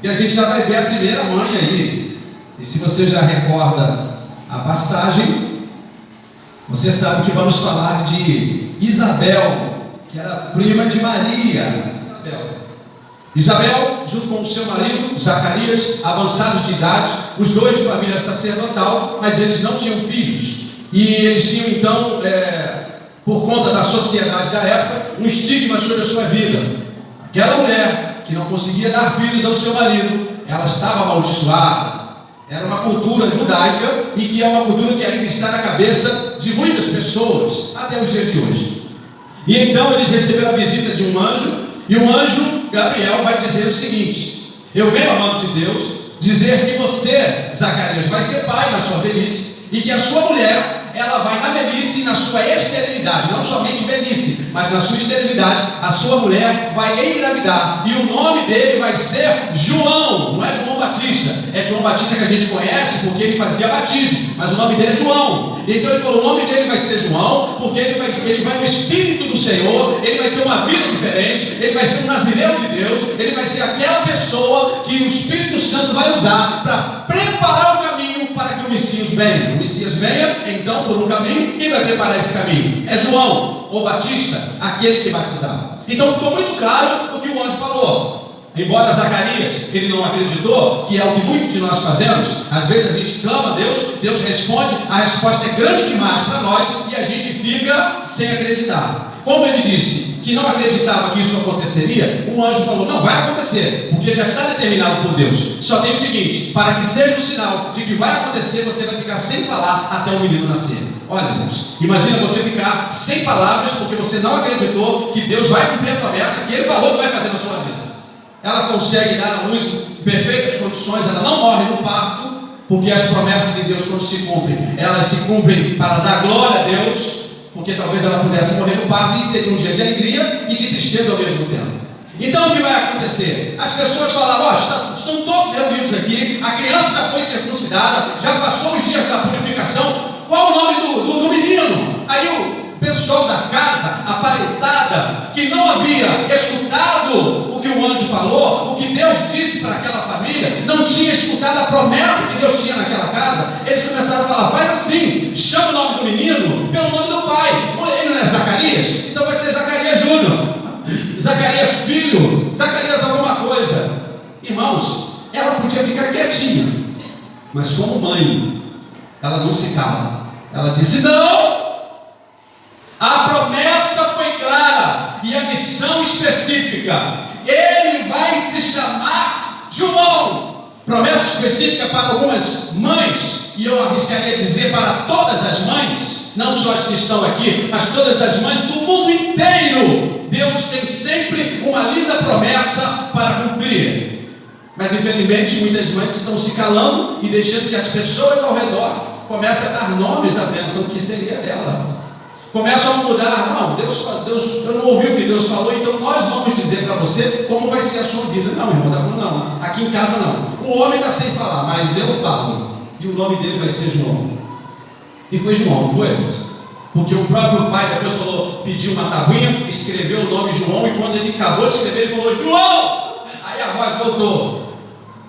E a gente já vai ver a primeira mãe aí. E se você já recorda a passagem, você sabe que vamos falar de Isabel, que era prima de Maria. Isabel, junto com o seu marido, Zacarias, avançados de idade, os dois de família sacerdotal, mas eles não tinham filhos. E eles tinham então, por conta da sociedade da época, um estigma sobre a sua vida. Aquela mulher que não conseguia dar filhos ao seu marido, ela estava amaldiçoada. Era uma cultura judaica e que é uma cultura que ainda está na cabeça de muitas pessoas, até os dias de hoje. E então eles receberam a visita de um anjo, e o anjo Gabriel vai dizer o seguinte: eu venho, amado de Deus, dizer que você, Zacarias, vai ser pai na sua velhice, e que a sua mulher, ela vai na velhice e na sua esterilidade, não somente velhice, mas na sua esterilidade, a sua mulher vai engravidar, e o nome dele vai ser João. Não é João Batista, é João Batista que a gente conhece porque ele fazia batismo, mas o nome dele é João. Então ele falou: o nome dele vai ser João, porque ele vai no Espírito do Senhor, ele vai ter uma vida diferente, ele vai ser um nazireu de Deus, ele vai ser aquela pessoa que o Espírito Santo vai usar para preparar o caminho para que o Messias venha. O Messias venha, então, por um caminho. Quem vai preparar esse caminho? É João, o Batista, aquele que batizava. Então ficou muito claro o que o anjo falou. Embora Zacarias, ele não acreditou, que é o que muitos de nós fazemos. Às vezes a gente clama a Deus, Deus responde, a resposta é grande demais para nós e a gente fica sem acreditar. Como ele disse que não acreditava que isso aconteceria, o anjo falou: não, vai acontecer, porque já está determinado por Deus. Só tem o seguinte: para que seja um sinal de que vai acontecer, você vai ficar sem falar até o menino nascer. Olha, irmãos, imagina você ficar sem palavras porque você não acreditou que Deus vai cumprir a promessa que ele falou que vai fazer na sua vida. Ela consegue dar à luz em perfeitas condições, ela não morre no parto, porque as promessas de Deus, quando se cumprem, elas se cumprem para dar glória a Deus, porque talvez ela pudesse morrer no parto e seria um dia de alegria e de tristeza ao mesmo tempo. Então o que vai acontecer? As pessoas falaram: estão todos reunidos aqui, a criança já foi circuncidada, já passou os dias da purificação, qual o nome do menino? Aí o pessoal da casa, aparentada, que não havia escutado o que o anjo falou, o que Deus disse para aquela família, não tinha escutado a promessa que Deus tinha naquela casa, eles começaram a falar: faz assim, chama o nome do menino pelo nome do pai. Ele não é Zacarias? Então vai ser Zacarias Júnior, Zacarias filho, Zacarias alguma coisa. Irmãos, ela podia ficar quietinha, mas como mãe, ela não se cala. Ela disse: não, a promessa foi clara e a missão específica. Ele vai se chamar João. Promessa específica para algumas mães, e eu arriscaria dizer para todas as mães, não só as que estão aqui, mas todas as mães do mundo inteiro. Deus tem sempre uma linda promessa para cumprir. Mas infelizmente muitas mães estão se calando e deixando que as pessoas ao redor comecem a dar nomes à bênção que seria dela. Começam a mudar: não, Deus, eu não ouvi o que Deus falou, então nós vamos dizer para você como vai ser a sua vida. Não, irmão, não, aqui em casa não. O homem está sem falar, mas eu falo, e o nome dele vai ser João. E foi João, não foi, irmãos? Porque o próprio pai depois falou, pediu uma tabuinha, escreveu o nome João, e quando ele acabou de escrever, ele falou: João! Aí a voz voltou.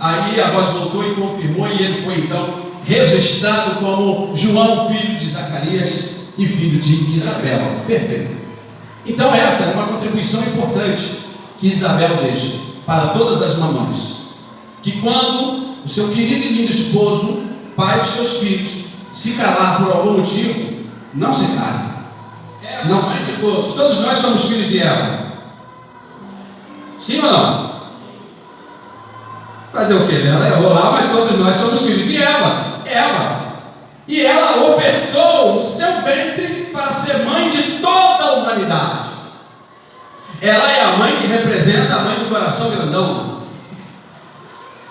Aí a voz voltou e confirmou, e ele foi então registrado como João, filho de Zacarias e filho de Isabel. Perfeito. Então essa é uma contribuição importante que Isabel deixa para todas as mamães, que quando o seu querido e lindo esposo, pai dos seus filhos, se calar por algum motivo, não se cale. Não se de todos nós somos filhos de Eva. Sim ou não? Fazer o quê? Ela errou lá, mas todos nós somos filhos de Eva. E ela ofertou o seu ventre para ser mãe de toda a humanidade. Ela é a mãe que representa a mãe do coração grandão.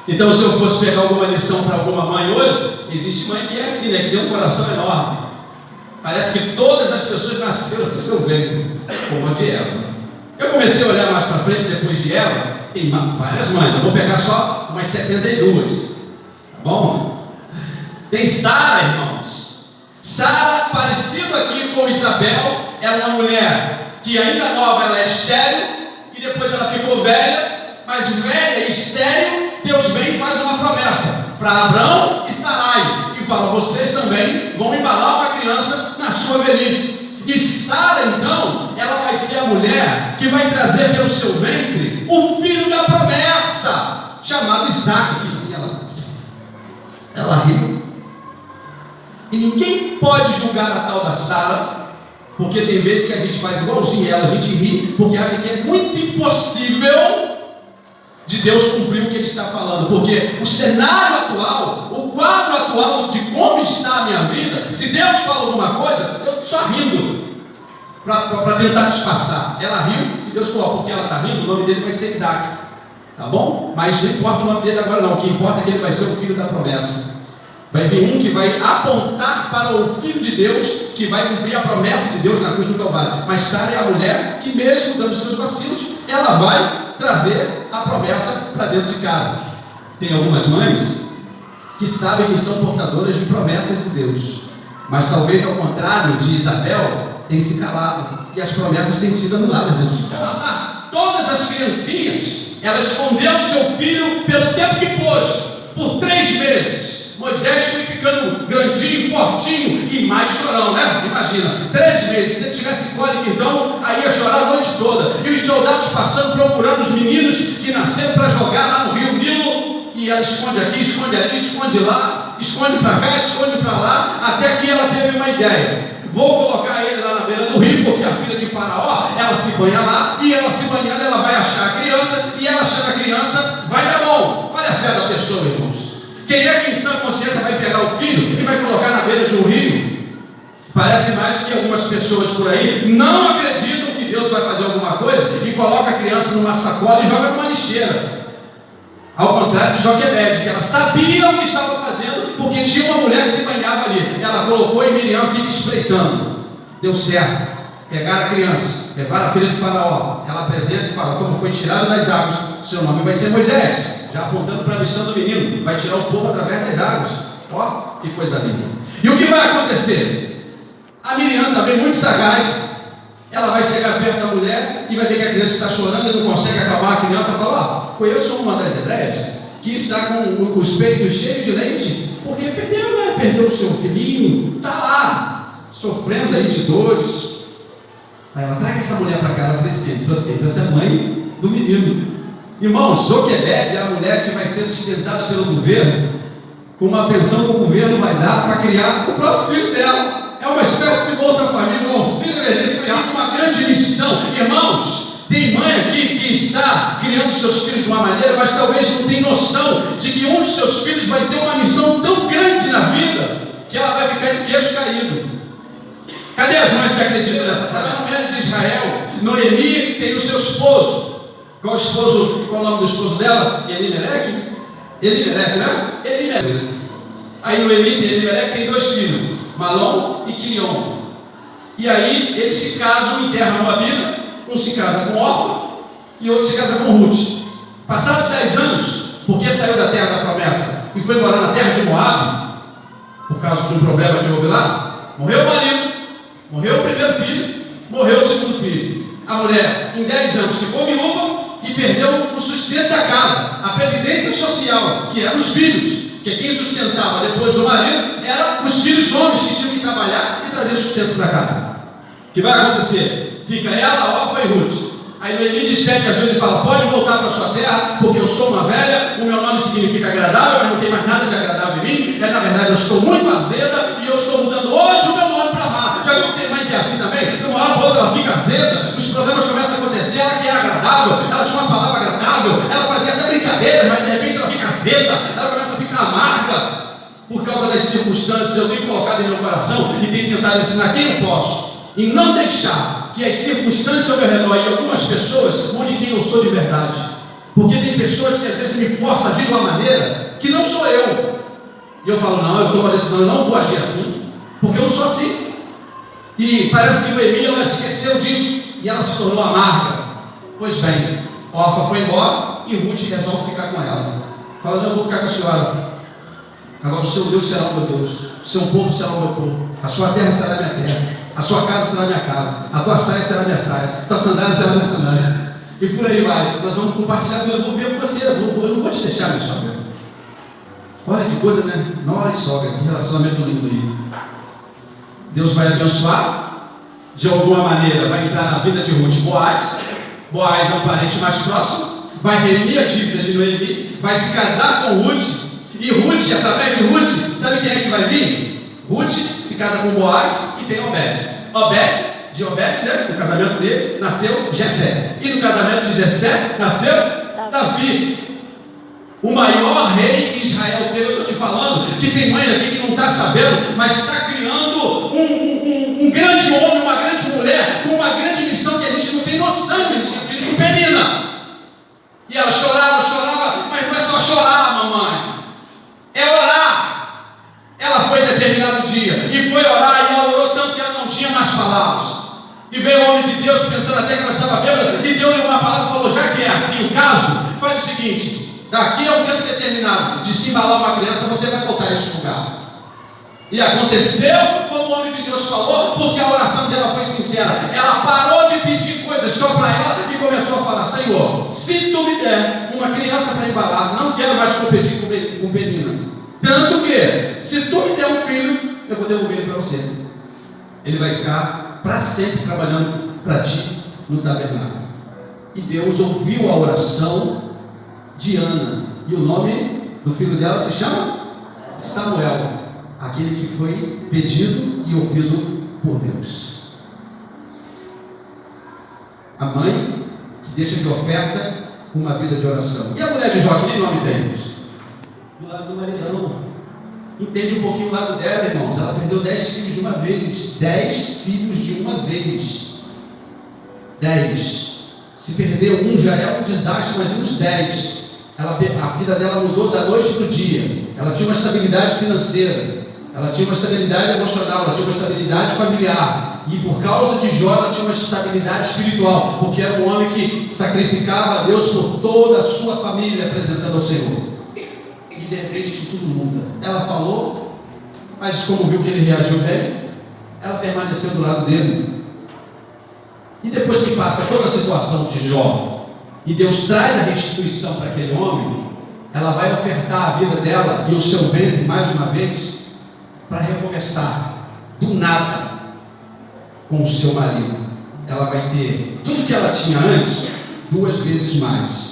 Então, se eu fosse pegar alguma lição para alguma mãe hoje, existe mãe que é assim, né? Que tem um coração enorme. Parece que todas as pessoas nasceram do seu ventre, como a de Eva. Eu comecei a olhar mais para frente, depois de Eva, tem várias mães. Eu vou pegar só umas 72. Tá bom? Tem Sara, irmãos. Sara, parecido aqui com Isabel, é uma mulher que ainda nova, ela é estéril, e depois ela ficou velha, mas velha e estéril, Deus Deus vem e faz uma promessa para Abraão e Sarai, e fala: vocês também vão embalar uma criança na sua velhice. E Sara, então, ela vai ser a mulher que vai trazer pelo seu ventre o filho da promessa, chamado Isaac. Ela riu. E ninguém pode julgar a tal da Sara, porque tem vezes que a gente faz igualzinho ela, a gente ri, porque acha que é muito impossível de Deus cumprir o que Ele está falando, porque o cenário atual, o quadro atual de como está a minha vida, se Deus fala alguma coisa, eu só rindo, para tentar disfarçar. Ela riu, e Deus falou: porque ela está rindo, o nome dele vai ser Isaac, tá bom? Mas não importa o nome dele agora não, o que importa é que ele vai ser o filho da promessa. Vai vir um que vai apontar para o Filho de Deus, que vai cumprir a promessa de Deus na cruz do Calvário. Mas Sara é a mulher que, mesmo dando seus vacilos, ela vai trazer a promessa para dentro de casa. Tem algumas mães que sabem que são portadoras de promessas de Deus, mas talvez ao contrário de Isabel, tem se calado, e as promessas têm sido anuladas dentro de casa. Todas as criancinhas, ela escondeu seu filho pelo tempo que pôde, por 3 meses. Moisés foi ficando grandinho, fortinho e mais chorão, né? Imagina, 3 meses, se ele tivesse cólica então, aí ia chorar a noite toda. E os soldados passando, procurando os meninos que nasceram para jogar lá no rio Nilo. E ela esconde aqui, esconde ali, esconde lá, esconde para cá, esconde para lá, até que ela teve uma ideia: vou colocar ele lá na beira do rio, porque a filha de Faraó, ela se banha lá, e ela se banhando, ela vai achar a criança, e ela achando a criança, vai dar bom. Olha a fé da pessoa, irmãos. Quem é que em sã consciência vai pegar o filho e vai colocar na beira de um rio? Parece mais que algumas pessoas por aí não acreditam que Deus vai fazer alguma coisa e coloca a criança numa sacola e joga numa lixeira. Ao contrário de Joquebede, que ela sabia o que estava fazendo, porque tinha uma mulher que se banhava ali. Ela colocou e Miriam fica espreitando. Deu certo. Pegaram a criança, levaram a filha de Faraó. Ela apresenta e fala: como foi tirado das águas, seu nome vai ser Moisés. Já apontando para a missão do menino, vai tirar o povo através das águas. Ó, que coisa linda. E o que vai acontecer? A Miriam, também muito sagaz, ela vai chegar perto da mulher e vai ver que a criança está chorando e não consegue acalmar a criança. Fala: ó, conheço uma das hebreias que está com os peitos cheios de leite, porque perdeu, né? Perdeu o seu filhinho, está lá, sofrendo aí de dores. Aí ela: traga essa mulher para cá. Ela trouxe a mãe do menino. Irmãos, Joquebede é a mulher que vai ser sustentada pelo governo, com uma pensão que o governo vai dar para criar o próprio filho dela. É uma espécie de Bolsa Família, um auxílio emergencial, uma grande missão. Irmãos, tem mãe aqui que está criando seus filhos de uma maneira, mas talvez não tenha noção de que um dos seus filhos vai ter uma missão tão grande na vida, que ela vai ficar de queixo caído. Cadê as mães que acreditam nessa palavra? Na mulher de Israel, Noemi tem o seu esposo. Qual é o nome do esposo dela? Elimelec, né? Elimelec. Aí Noemi tem Elimelec, tem 2 filhos, Malom e Quilion. E aí eles se casam em terra moabita. Um se casa com Orfa e outro se casa com Ruth. Passados 10 anos, porque saiu da terra da promessa e foi morar na terra de Moab, por causa de um problema que houve lá, morreu o marido, morreu o primeiro filho, morreu o segundo filho. A mulher, em 10 anos, ficou viúva e perdeu o sustento da casa, a previdência social, que eram os filhos, que quem sustentava depois do marido eram os filhos homens que tinham que trabalhar e trazer sustento para casa. O que vai acontecer? Fica ela, Orfa e Ruth. Aí Noemi despede às vezes e fala: pode voltar para sua terra, porque eu sou uma velha, o meu nome significa agradável, mas não tem mais nada de agradável em mim. Na verdade eu estou muito azeda e eu estou mudando hoje o meu nome para Mar. Já viu que tem mãe que é assim também? De uma hora para outra ela fica azeda, os problemas começam a acontecer, ela que era agradável, ela tinha uma palavra agradável, ela fazia até brincadeiras, mas de repente ela fica azeda, ela começa a ficar amarga por causa das circunstâncias. Eu tenho colocado em meu coração e tenho tentado ensinar quem eu posso, e não deixar que as circunstâncias ao meu redor e algumas pessoas mude quem eu sou de verdade, porque tem pessoas que às vezes me forçam a agir de uma maneira que não sou eu, e eu falo: não, eu tomo a decisão, eu não vou agir assim, porque eu não sou assim. E parece que Noemi, ela esqueceu disso e ela se tornou amarga. Pois bem, Orfa foi embora e Ruth resolve ficar com ela. Fala: não, eu vou ficar com a senhora. Agora o seu Deus será o meu Deus, o seu povo será o meu povo, a sua terra será a minha terra, a sua casa será a minha casa, a tua saia será a minha saia, a tua sandália será a minha sandália. E por aí vai. Nós vamos compartilhar tudo. Eu vou ver com você, eu não vou te deixar. deixar, minha sogra. Olha que coisa, né? Nora e sogra, que relacionamento lindo aí. Deus vai abençoar, de alguma maneira vai entrar na vida de Ruth Boaz. Boaz é um parente mais próximo, vai remir a dívida de Noemi, vai se casar com Ruth, e Ruth, através de Ruth, sabe quem é que vai vir? Ruth se casa com Boaz e tem Obed. De Obed, né, no casamento dele, nasceu Jessé. E no casamento de Jessé, nasceu Davi. O maior rei que Israel teve. Eu estou te falando que tem mãe aqui que não está sabendo, mas está criando um grande homem, uma grande mulher, com uma grande missão que a gente não tem noção. A gente tinha filhos com Penina. E ela chorava, mas não é só chorar, mamãe. É orar. Ela foi determinado dia e foi orar, e ela orou tanto que ela não tinha mais palavras. E veio o homem de Deus, pensando até que ela estava bêbada, e deu-lhe uma palavra e falou: já que é assim o caso, faz o seguinte: daqui a um tempo determinado de se embalar uma criança, você vai voltar a este lugar. E aconteceu como o homem de Deus falou, porque a oração dela foi sincera. Ela parou de pedir coisas só para ela e começou a falar: Senhor, se tu me der uma criança para embalar, não quero mais competir com Penina. Tanto que, se tu me der um filho, eu vou devolver ele para você. Ele vai ficar para sempre trabalhando para ti no tabernáculo. E Deus ouviu a oração de Ana, e o nome do filho dela se chama Samuel, aquele que foi pedido e ouvido por Deus. A mãe que deixa de oferta uma vida de oração. E a mulher de Jó, que nem nome tem? Do lado do maridão. Entende um pouquinho o lado dela, irmãos. Ela perdeu 10 filhos de uma vez. 10 filhos de uma vez. 10. Se perder um já é um desastre, mas uns 10. A vida dela mudou da noite para o dia. Ela tinha uma estabilidade financeira, ela tinha uma estabilidade emocional, ela tinha uma estabilidade familiar. E por causa de Jó, ela tinha uma estabilidade espiritual, porque era um homem que sacrificava a Deus por toda a sua família, apresentando ao Senhor. E de repente isso tudo muda. Ela falou, mas como viu que ele reagiu bem, ela permaneceu do lado dele. E depois que passa toda a situação de Jó, e Deus traz a restituição para aquele homem, ela vai ofertar a vida dela e o seu ventre mais uma vez, para recomeçar do nada com o seu marido. Ela vai ter tudo que ela tinha antes, 2 vezes mais.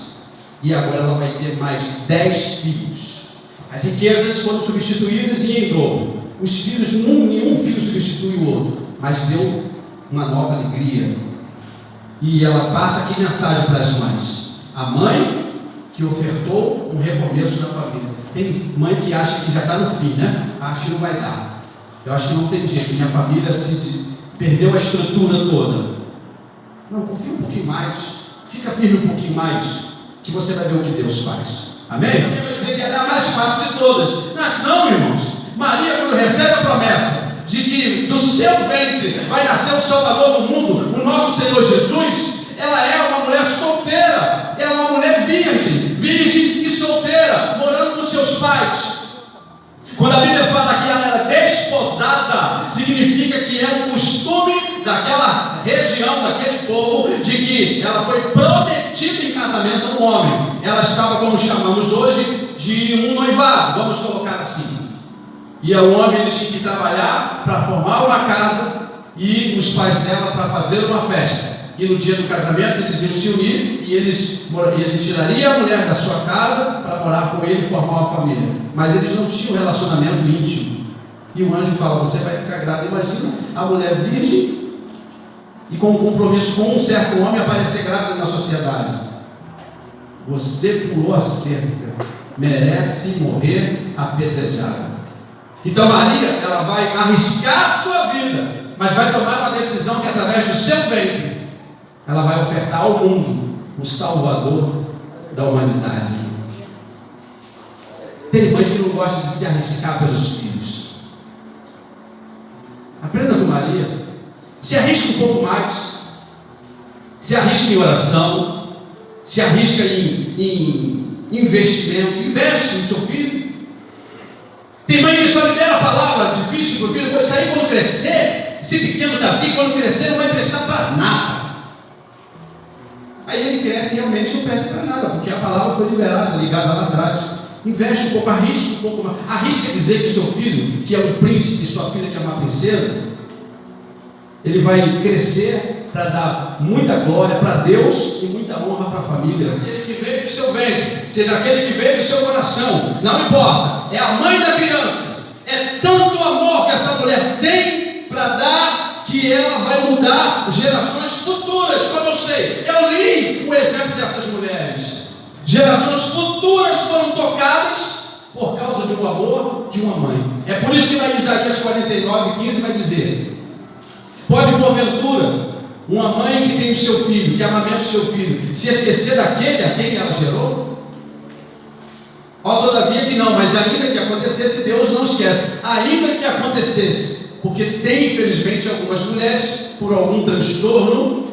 E agora ela vai ter mais 10 filhos. As riquezas foram substituídas e em dobro. Os filhos, nenhum filho substitui o outro, mas deu uma nova alegria. E ela passa aqui mensagem para as mães: a mãe que ofertou um recomeço na família. Tem mãe que acha que já está no fim, né? Acha que não vai dar. Eu acho que não tem jeito, minha família perdeu a estrutura toda. Não, confia um pouquinho mais, fica firme um pouquinho mais, que você vai ver o que Deus faz. Amém? Eu vou dizer que ela é a mais fácil de todas. Mas não, irmãos. Maria, quando recebe a promessa de que do seu ventre vai nascer o Salvador do mundo, o nosso Senhor Jesus, ela é uma mulher solteira, ela é uma mulher virgem e solteira, morando com seus pais. Quando a Bíblia fala que ela era desposada, significa que é um costume daquela região, daquele povo, de que ela foi prometida em casamento a um homem. Ela estava, como chamamos hoje, de um noivado, vamos colocar assim. E o homem, ele tinha que trabalhar para formar uma casa, e os pais dela para fazer uma festa. E no dia do casamento eles iam se unir, e ele tiraria a mulher da sua casa para morar com ele e formar uma família. Mas eles não tinham relacionamento íntimo. E o anjo fala: você vai ficar grávida. Imagina a mulher virgem e com um compromisso com um certo homem aparecer grávida na sociedade. Você pulou a cerca, merece morrer apedrejada. Então Maria, ela vai arriscar a sua vida, mas vai tomar uma decisão que através do seu ventre ela vai ofertar ao mundo o Salvador da humanidade. Tem mãe que não gosta de se arriscar pelos filhos. Aprenda com Maria. Se arrisca um pouco mais. Se arrisca em oração. Se arrisca em investimento. Investe no seu filho. Tem mãe que só libera a palavra difícil para o filho. Isso aí, quando crescer, esse pequeno está assim, quando crescer não vai prestar para nada. Aí Aí ele cresce e realmente não perde para nada, porque a palavra foi liberada, ligada lá atrás. Investe um pouco, arrisca um pouco mais. Arrisca dizer que seu filho, que é um príncipe, e sua filha, que é uma princesa, ele vai crescer para dar muita glória para Deus e muita honra para a família. Aquele que veio do seu ventre, seja aquele que veio do seu coração, não importa, é a mãe da criança. É tanto amor que essa mulher tem para dar, que ela vai mudar gerações futuras, como eu sei. Eu li o exemplo dessas mulheres. Gerações futuras foram tocadas por causa de um amor de uma mãe. É por isso que lá em Isaías 49:15 vai dizer: pode porventura uma mãe que tem o seu filho, que amamenta o seu filho, se esquecer daquele a quem ela gerou? Ó, todavia que não, mas ainda que acontecesse, Deus não esquece. Ainda que acontecesse, porque tem infelizmente algumas mulheres, por algum transtorno,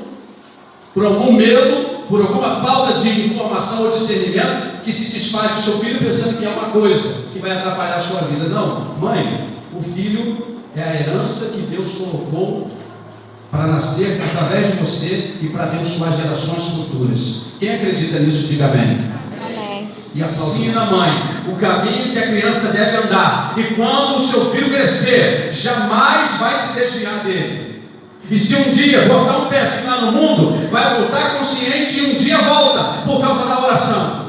por algum medo, por alguma falta de informação ou discernimento, que se desfaz do seu filho pensando que é uma coisa que vai atrapalhar a sua vida. Não, mãe, o filho é a herança que Deus colocou para nascer através de você e para abençoar gerações futuras. Quem acredita nisso, diga amém. Amém. E ensina a mãe o caminho que a criança deve andar, e quando o seu filho crescer, jamais vai se desviar dele. E se um dia botar um pé assim lá no mundo, vai voltar consciente e um dia volta por causa da oração.